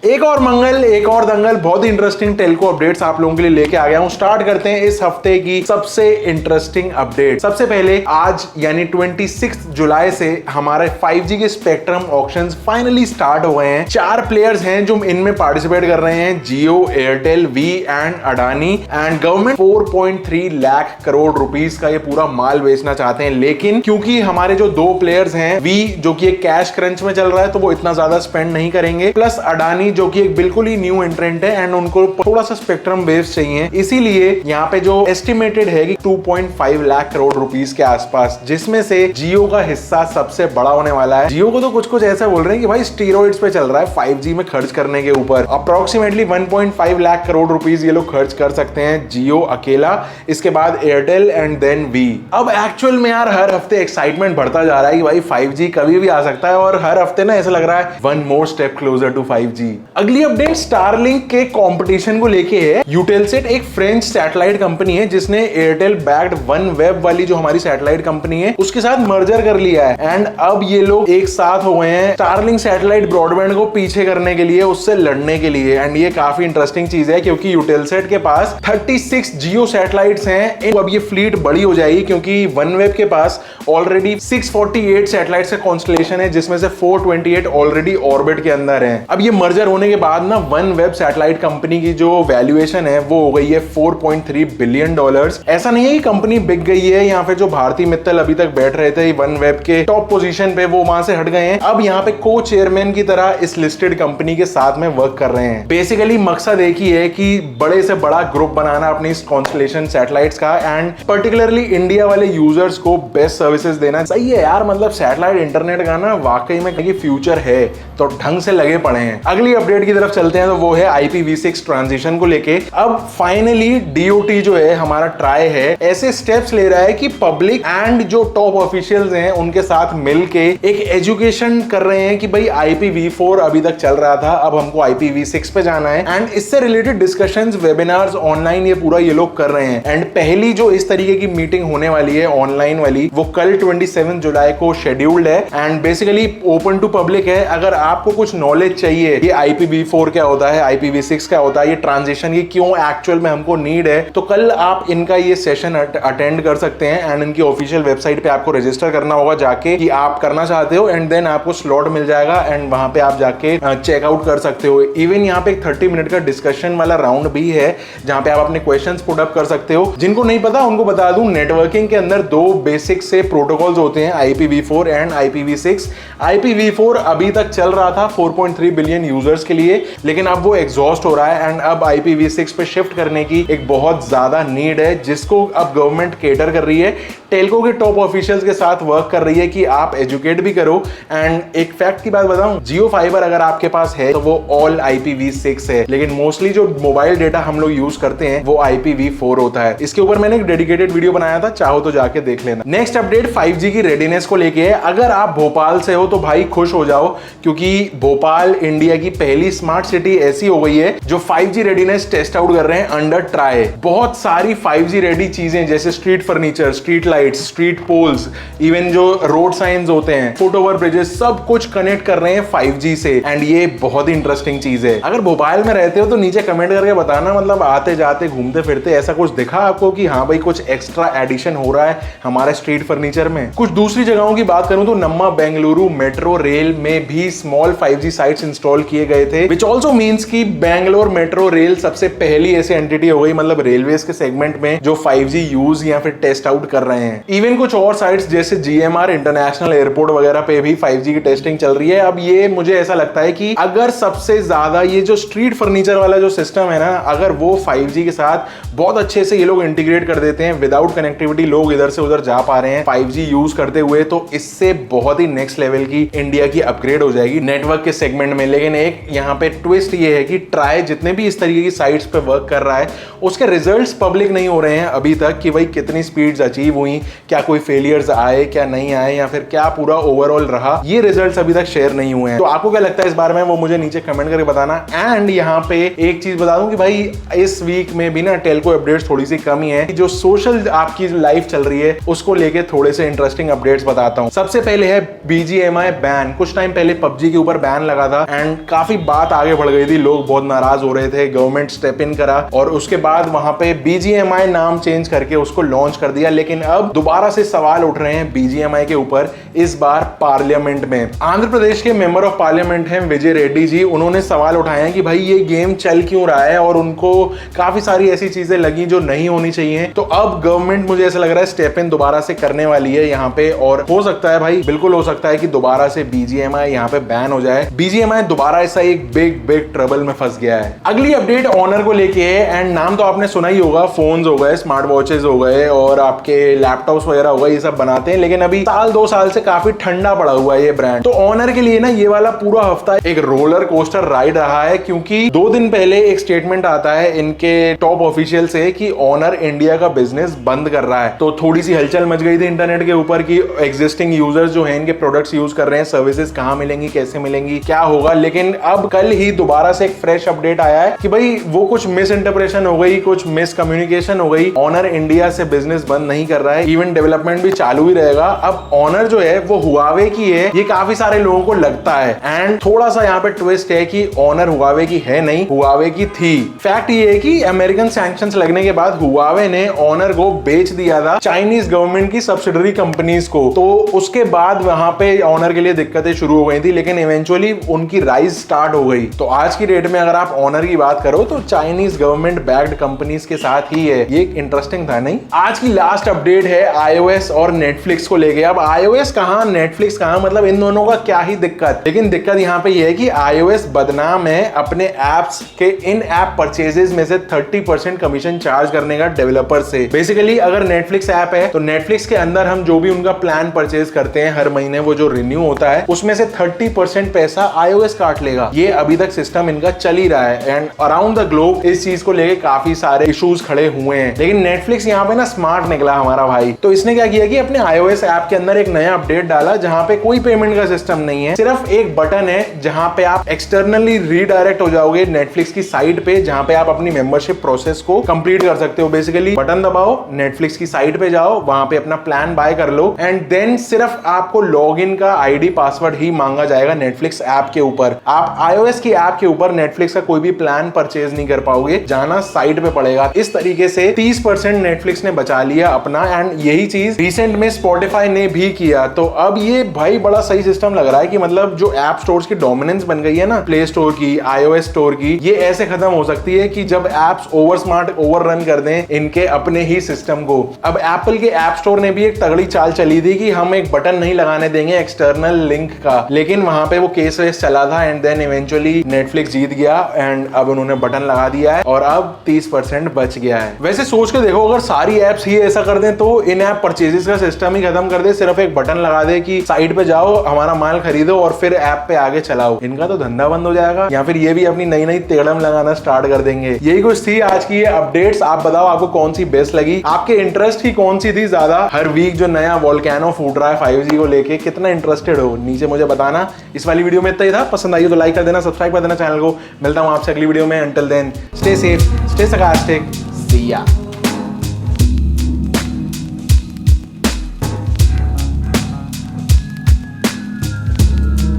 एक और मंगल, एक और दंगल, बहुत ही इंटरेस्टिंग टेलको अपडेट्स आप लोगों के लिए लेके आ गया हूं। स्टार्ट करते हैं इस हफ्ते की सबसे इंटरेस्टिंग अपडेट। सबसे पहले आज यानी 26 जुलाई से हमारे 5G के स्पेक्ट्रम ऑक्शंस फाइनली स्टार्ट हो गए हैं। 4 प्लेयर्स हैं जो इनमें पार्टिसिपेट कर रहे हैं, Jio, Airtel, Vi and Adani. And government 4.3 lakh crore rupees का ये पूरा माल बेचना चाहते हैं, लेकिन क्योंकि हमारे जो 2 प्लेयर्स हैं, वी जो कि एक कैश क्रंच में चल रहा है तो वो इतना ज्यादा स्पेंड नहीं करेंगे, प्लस अडानी जो कि एक बिल्कुल ही न्यू एंट्रेंट है एंड उनको थोड़ा सा स्पेक्ट्रम वेव्स चाहिए, इसीलिए यहाँ पे जो एस्टिमेटेड है कि 2.5 लाख करोड़ रुपीस के आसपास, जिसमें से जियो का हिस्सा सबसे बड़ा होने वाला है। जियो को तो कुछ ऐसा बोल रहे हैं कि भाई स्टीरॉइड्स पे चल रहा है 5G में खर्च करने के ऊपर। अप्रोक्सीमेटली 1.5 लाख करोड़ रुपीस ये लोग खर्च कर सकते हैं, जियो अकेला, इसके बाद एयरटेल एंड देन वी। अब एक्चुअल में यार हर हफ्ते एक्साइटमेंट बढ़ता जा रहा है कि भाई 5G कभी भी आ सकता है और हर हफ्ते ना ऐसा लग रहा है one more step closer to 5G। अगली अपडेट स्टारलिंक के कंपटीशन को लेके है। यूटेलसेट एक फ्रेंच सैटेलाइट कंपनी है जिसने एयरटेल बैक्ड OneWeb वाली जो हमारी सैटेलाइट कंपनी है उसके साथ मर्जर कर लिया है एंड अब ये लोग एक साथ हो गए हैं स्टारलिंक सैटेलाइट ब्रॉडबैंड को पीछे करने के लिए, उससे लड़ने के लिए। एंड ये काफी इंटरेस्टिंग चीज है क्योंकि यूटेलसेट के पास 36 जियो सैटेलाइट्स हैं। अब ये फ्लीट बड़ी हो जाएगी क्योंकि OneWeb के पास ऑलरेडी 648 सैटेलाइट्स का कॉन्स्टलेशन है जिसमें से 428 ऑलरेडी ऑर्बिट के अंदर है। अब ये मर्जर होने के बाद ना OneWeb सैटेलाइट कंपनी की जो वैल्यूएशन है वो हो गई है $4.3 बिलियन। ऐसा नहीं है कि कंपनी बिक गई है, यहाँ पे जो भारती मित्तल अभी तक बैठ रहे थे OneWeb के टॉप पोजीशन पे, वो वहां से हट गए हैं। अब यहाँ पे को चेयरमैन की तरह इस लिस्टेड कंपनी के साथ में वर्क कर रहे हैं। बेसिकली मकसद एक ही है कि बड़े से बड़ा ग्रुप बनाना अपनी कॉन्स्टलेशन सैटेलाइट्स का एंड पर्टिकुलरली इंडिया वाले यूजर्स को बेस्ट सर्विसेज देना। सही है यार, मतलब सैटेलाइट इंटरनेट का ना वाकई में कहीं फ्यूचर है तो ढंग से लगे पड़े हैं। अगली अपडेट की तरफ चलते हैं तो वो है IPv6 ट्रांजिशन को लेके। अब फाइनली DOT जो है हमारा ट्राई है ऐसे स्टेप्स ले रहा है कि पब्लिक एंड जो टॉप ऑफिशियल्स हैं उनके साथ मिलके एक एजुकेशन कर रहे हैं कि भाई IPv4 अभी तक चल रहा था, अब हमको IPv6 पे जाना है एंड इससे रिलेटेड डिस्कशंस, वेबिनार्स ऑनलाइन ये पूरा ये लोग कर रहे हैं। एंड पहली जो इस तरीके की मीटिंग होने वाली है ऑनलाइन वाली, वो कल 27 जुलाई को शेड्यूल्ड है and basically open to public है। अगर आपको कुछ नॉलेज चाहिए ये IPv4 क्या होता है, IPv6 क्या होता है, ये ट्रांजिशन की क्यों एक्चुअल में हमको नीड है, तो कल आप इनका ये सेशन अटेंड कर सकते हैं एंड इनकी ऑफिशियल वेबसाइट पे आपको रजिस्टर करना होगा जाके कि आप करना चाहते हो एंड देन आपको स्लॉट मिल जाएगा एंड वहां पे आप जाके चेकआउट कर सकते हो। इवन यहाँ पे एक 30 मिनट का डिस्कशन वाला राउंड भी है जहां पे आप अपने क्वेश्चंस पुट अप कर सकते हो। जिनको नहीं पता उनको बता दूं, नेटवर्किंग के अंदर 2 बेसिक से प्रोटोकॉल्स होते हैं, IPv4 एंड IPv6। IPv4 अभी तक चल रहा था 4.3 बिलियन यूजर्स के लिए, लेकिन अब वो एग्जॉस्ट हो रहा है एंड अब IPv6 पे शिफ्ट करने की एक बहुत ज्यादा नीड है जिसको अब गवर्नमेंट केटर कर रही है। टेलको के टॉप ऑफिशियल्स के साथ वर्क कर रही है कि आप एजुकेट भी करो। एंड एक फैक्ट की बात बताऊं, जियो फाइबर अगर आपके पास है तो वो ऑल IPv6 है, लेकिन मोस्टली जो मोबाइल डेटा हम लोग यूज करते हैं वो IPv4 होता है। इसके ऊपर मैंने एक डेडिकेटेड वीडियो बनाया था, चाहो तो जाके देख लेना। नेक्स्ट अपडेट 5G की रेडीनेस को लेके है। अगर आप भोपाल से हो तो भाई खुश हो जाओ क्योंकि भोपाल इंडिया की पहली स्मार्ट सिटी ऐसी हो गई है जो 5G रेडीनेस टेस्ट आउट कर रहे हैं अंडर ट्राई। बहुत सारी 5G रेडी चीजें जैसे street furniture, street lights, street poles, even जो रोड साइंस होते हैं, फुट ओवर ब्रिजेस, सब कुछ कनेक्ट कर रहे हैं 5G से एंड ये बहुत ही इंटरेस्टिंग चीज है। अगर भोपाल में रहते हो तो नीचे कमेंट करके बताना, मतलब आते जाते घूमते फिरते ऐसा कुछ दिखा आपको कि हाँ भाई कुछ एक्स्ट्रा एडिशन हो रहा है हमारे स्ट्रीट फर्नीचर में। कुछ दूसरी जगहों की बात करूं तो नम्मा बेंगलुरु मेट्रो रेल में भी स्मॉल 5G साइट्स इंस्टॉल किए गए थे, विच ऑल्सो मीन्स कि बैंगलोर मेट्रो रेल सबसे पहली ऐसी एंटिटी हो गई, मतलब रेलवेज के सेगमेंट में जो 5G यूज या फिर टेस्ट आउट कर रहे हैं। इवन कुछ और साइट्स जैसे GMR इंटरनेशनल एयरपोर्ट वगैरह पे भी 5G की टेस्टिंग चल रही है। अब ये मुझे ऐसा लगता है कि अगर सबसे ज्यादा ये जो स्ट्रीट फर्नीचर वाला जो सिस्टम है ना, अगर वो 5G के साथ बहुत अच्छे से ये लोग इंटीग्रेट कर देते हैं, विदाउट कनेक्टिविटी लोग इधर से उधर जा पा रहे हैं 5G यूज करते हुए, तो इससे बहुत ही नेक्स्ट लेवल की इंडिया की अपग्रेड हो जाएगी नेटवर्क के सेगमेंट में। लेकिन एक यहाँ पे ट्विस्ट ये है कि ट्राई जितने भी इस तरीके की साइट्स पे वर्क कर रहा है उसके रिजल्ट्स पब्लिक नहीं हो रहे हैं अभी तक कि भाई कितनी स्पीड्स अचीव हुई, नहीं, क्या कोई फेलियर्स आए क्या नहीं आए, या फिर क्या पूरा ओवरऑल रहा, ये रिजल्ट्स अभी तक शेयर नहीं हुए हैं। तो आपको क्या लगता है इस बारे में, वो मुझे नीचे कमेंट करके बताना। एंड यहाँ पे एक चीज बता दूं कि भाई इस वीक में भी ना टेल्को अपडेट्स थोड़ी सी कम ही है। जो सोशल आपकी लाइफ चल रही है उसको लेके थोड़े से इंटरेस्टिंग अपडेट्स बताता हूँ। सबसे पहले है BGMI बैन। कुछ टाइम पहले PUBG के ऊपर बैन लगा था एंड काफी बात आगे बढ़ गई थी, लोग बहुत नाराज हो रहे थे, गवर्नमेंट स्टेप इन करा और उसके बाद वहां पे BGMI नाम चेंज करके उसको लॉन्च कर दिया। लेकिन अब दोबारा से सवाल उठ रहे हैं BGMI के ऊपर, इस बार पार्लियामेंट में। आंध्र प्रदेश के मेंबर ऑफ पार्लियामेंट हैं विजय रेड्डी जी, उन्होंने सवाल उठाए हैं कि भाई ये गेम चल क्यों रहा है और उनको काफी सारी ऐसी चीजें लगी जो नहीं होनी चाहिए। तो अब गवर्नमेंट मुझे ऐसा लग रहा है स्टेप इन दोबारा से करने वाली है यहाँ पे, और हो सकता है भाई, बिल्कुल हो सकता है कि दोबारा से BGMI यहाँ पे बैन हो जाए। BGMI दोबारा ऐसा एक बिग ट्रबल में फंस गया है। अगली अपडेट ऑनर को लेके है एंड नाम तो आपने सुना ही होगा, फोन्स हो गए, स्मार्ट वॉचेस हो गए और आपके लैपटॉप्स वगैरह हो गए, ये सब बनाते हैं। लेकिन अभी साल 2 साल से काफी ठंडा पड़ा हुआ है ये ब्रांड। तो ऑनर के लिए ना ये वाला पूरा हफ्ता एक रोलर कोस्टर राइड रहा है, क्योंकि 2 दिन पहले एक स्टेटमेंट आता है इनके टॉप ऑफिशियल से कि ऑनर इंडिया का बिजनेस बंद कर रहा है। तो थोड़ी सी हलचल मच गई थी इंटरनेट के ऊपर कि एग्जिस्टिंग यूजर्स जो हैं इनके प्रोडक्ट्स यूज कर रहे हैं, सर्विसेज कहां मिलेंगी, कैसे मिलेंगी, क्या होगा। लेकिन अब कल ही दोबारा से एक फ्रेश अपडेट आया है कि भाई वो कुछ मिस इंटरप्रेशन हो गई, कुछ मिस कम्युनिकेशन हो गई, ऑनर इंडिया से बिजनेस बंद नहीं कर रहा है, इवन डेवलपमेंट भी चालू ही रहेगा। अब ऑनर जो है वो हुआवे की है, ये काफी सारे लोगों को लगता है। एंड थोड़ा सा यहाँ पे ट्विस्ट है कि ऑनर हुआवे की है नहीं, हुआवे की थी। फैक्ट ये है कि अमेरिकन सैंक्शंस लगने के बाद हुआवे ने ऑनर को बेच दिया था चाइनीज गवर्नमेंट की सब्सिडरी कंपनीज को। तो उसके बाद वहां पे ऑनर के लिए दिक्कतें शुरू हो गई थी, लेकिन इवेंचुअली उनकी राइज स्टार्ट हो गई। तो आज की डेट में अगर आप ऑनर की बात करो तो चाइनीज गवर्नमेंट बैक्ड कंपनीज के साथ ही है। ये इंटरेस्टिंग था नहीं। आज की लास्ट अपडेट है iOS और नेटफ्लिक्स को लेके। अब iOS कहां नेटफ्लिक्स कहां, मतलब इन दोनों का क्या ही दिक्कत। लेकिन दिक्कत यहाँ पे ये है कि iOS बदनाम है अपने एप्स के इन ऐप परचेजेस में से 30% कमीशन चार्ज करने का डेवलपर से। बेसिकली अगर नेटफ्लिक्स ऐप है तो नेटफ्लिक्स के अंदर हम जो भी उनका प्लान परचेज करते हैं हर महीने, वो जो रिन्यू होता है उसमें से 30% पैसा iOS काट लेगा। ये अभी तक सिस्टम इनका चल ही रहा है एंड अराउंड द ग्लोब इस चीज को लेके काफी सारे इश्यूज खड़े हुए हैं। लेकिन नेटफ्लिक्स यहाँ पे ना स्मार्ट निकला हमारा भाई। तो इसने क्या किया कि अपने iOS ऐप के अंदर एक नया अपडेट डाला जहां पे कोई पेमेंट का सिस्टम नहीं है, सिर्फ एक बटन है जहां पे आप एक्सटर्नली रीडायरेक्ट हो जाओगे नेटफ्लिक्स की साइट पे, जहां पे आप अपनी मेंबरशिप प्रोसेस को कंप्लीट कर सकते हो। बेसिकली बटन दबाओ, नेटफ्लिक्स की साइट पे जाओ, वहां पे अपना प्लान बाय कर लो एंड देन सिर्फ आपको लॉगिन का आईडी पासवर्ड ही मांगा जाएगा नेटफ्लिक्स ऐप के ऊपर। आप iOS की ऐप के ऊपर नेटफ्लिक्स का कोई भी प्लान परचेज नहीं कर पाओगे, जाना साइट पे पड़ेगा। इस तरीके से 30% नेटफ्लिक्स ने बचा लिया अपना एंड यही चीज रिसेंट में स्पॉटिफाई ने भी किया। तो अब ये भाई बड़ा सही सिस्टम लग रहा है कि मतलब जो ऐप स्टोर्स की डोमिनेंस बन गई है ना, प्ले स्टोर की, iOS स्टोर की, ये ऐसे खत्म हो सकती है कि जब apps over smart over run कर दें इनके अपने ही सिस्टम को। अब एप्पल के ऐप स्टोर ने भी एक तगड़ी चाल चली थी कि हम एक बटन नहीं लगाने देंगे एक्सटर्नल लिंक का, लेकिन वहां पे वो केस वेस चला था एंड देन इवेंचुअली नेटफ्लिक्स जीत गया एंड अब उन्होंने बटन लगा दिया है और अब 30% बच गया है। वैसे सोच के देखो, अगर सारी एप्स ही ऐसा कर दें तो इन ऐप परचेजेस का सिस्टम ही खत्म कर दे, सिर्फ एक बटन लगा दे कि साइट पे जाओ, हमारा माल खरीदो और फिर ऐप पे आगे चलाओ, इनका तो धंधा बंद हो जाएगा या फिर ये भी अपनी नई नई तेड़म लगाना स्टार्ट कर देंगे। यही कुछ थी आज की ये अपडेट्स। आप बताओ आपको कौन सी बेस्ट लगी, आपके इंटरेस्ट की कौन सी थी ज्यादा। हर वीक जो नया वोल्केनो फूट रहा है 5G को लेके, कितना इंटरेस्टेड हो नीचे मुझे बताना। इस वाली वीडियो में इतना ही था, पसंद आई तो लाइक कर देना, सब्सक्राइब कर देना चैनल को। मिलता हूं आपसे अगली वीडियो में। Until then stay safe, stay sarcastic, see ya।